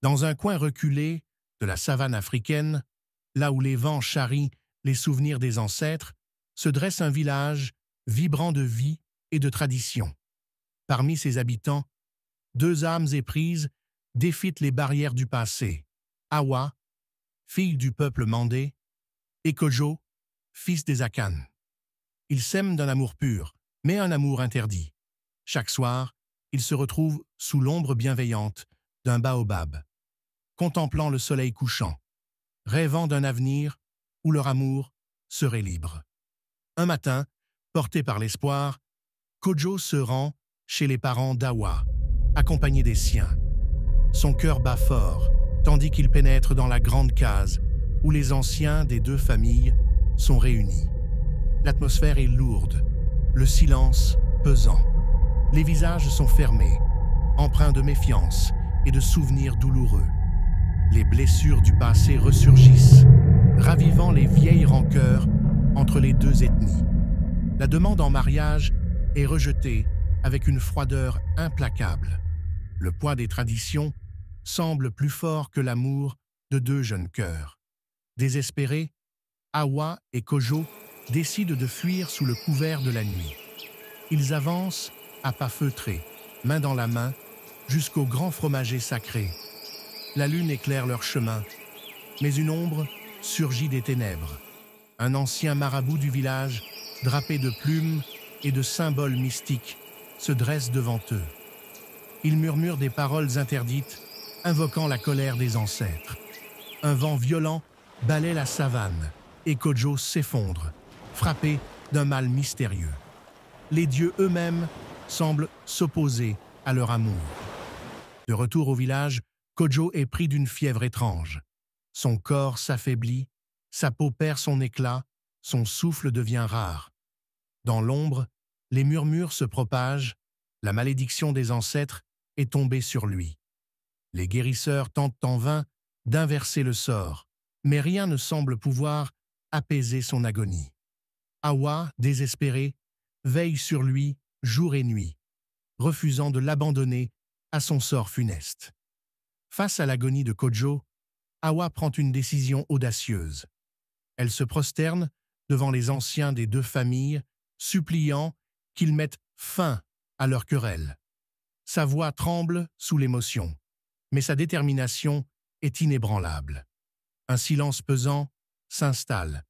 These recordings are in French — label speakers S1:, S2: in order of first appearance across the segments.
S1: Dans un coin reculé de la savane africaine, là où les vents charrient les souvenirs des ancêtres, se dresse un village vibrant de vie et de tradition. Parmi ses habitants, deux âmes éprises défitent les barrières du passé. Awa, fille du peuple mandé, et Kojo, fils des Akan. Ils s'aiment d'un amour pur, mais un amour interdit. Chaque soir, ils se retrouvent sous l'ombre bienveillante d'un baobab, contemplant le soleil couchant, rêvant d'un avenir où leur amour serait libre. Un matin, porté par l'espoir, Kojo se rend chez les parents d'Awa, accompagné des siens. Son cœur bat fort, tandis qu'il pénètre dans la grande case où les anciens des deux familles sont réunis. L'atmosphère est lourde, le silence pesant. Les visages sont fermés, empreints de méfiance et de souvenirs douloureux. Les blessures du passé ressurgissent, ravivant les vieilles rancœurs entre les deux ethnies. La demande en mariage est rejetée avec une froideur implacable. Le poids des traditions semble plus fort que l'amour de deux jeunes cœurs. Désespérés, Awa et Kojo décident de fuir sous le couvert de la nuit. Ils avancent à pas feutrés, main dans la main, jusqu'au grand fromager sacré. La lune éclaire leur chemin, mais une ombre surgit des ténèbres. Un ancien marabout du village, drapé de plumes et de symboles mystiques, se dresse devant eux. Il murmure des paroles interdites, invoquant la colère des ancêtres. Un vent violent balaie la savane et Kojo s'effondre, frappé d'un mal mystérieux. Les dieux eux-mêmes semblent s'opposer à leur amour. De retour au village, Kojo est pris d'une fièvre étrange. Son corps s'affaiblit, sa peau perd son éclat, son souffle devient rare. Dans l'ombre, les murmures se propagent, la malédiction des ancêtres est tombée sur lui. Les guérisseurs tentent en vain d'inverser le sort, mais rien ne semble pouvoir apaiser son agonie. Awa, désespéré, veille sur lui jour et nuit, refusant de l'abandonner à son sort funeste. Face à l'agonie de Kojo, Awa prend une décision audacieuse. Elle se prosterne devant les anciens des deux familles, suppliant qu'ils mettent fin à leur querelle. Sa voix tremble sous l'émotion, mais sa détermination est inébranlable. Un silence pesant s'installe.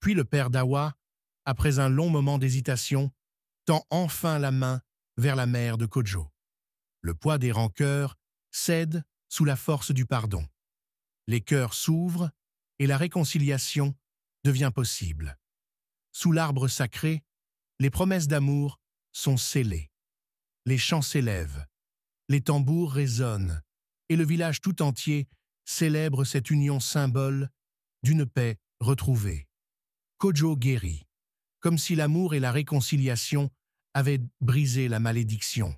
S1: Puis le père d'Awa, après un long moment d'hésitation, tend enfin la main vers la mère de Kojo. Le poids des rancœurs cède sous la force du pardon. Les cœurs s'ouvrent et la réconciliation devient possible. Sous l'arbre sacré, les promesses d'amour sont scellées. Les chants s'élèvent, les tambours résonnent, et le village tout entier célèbre cette union symbole d'une paix retrouvée. Kojo guérit, comme si l'amour et la réconciliation avaient brisé la malédiction.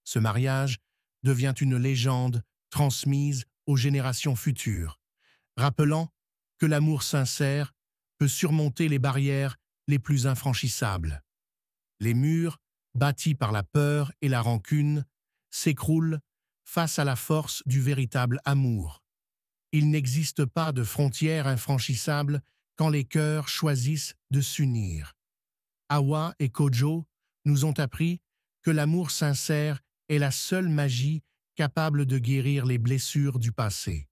S1: Ce mariage devient une légende transmise aux générations futures, rappelant que l'amour sincère peut surmonter les barrières les plus infranchissables. Les murs, bâtis par la peur et la rancune, s'écroulent face à la force du véritable amour. Il n'existe pas de frontières infranchissables quand les cœurs choisissent de s'unir. Awa et Kojo nous ont appris que l'amour sincère est la seule magie capable de guérir les blessures du passé.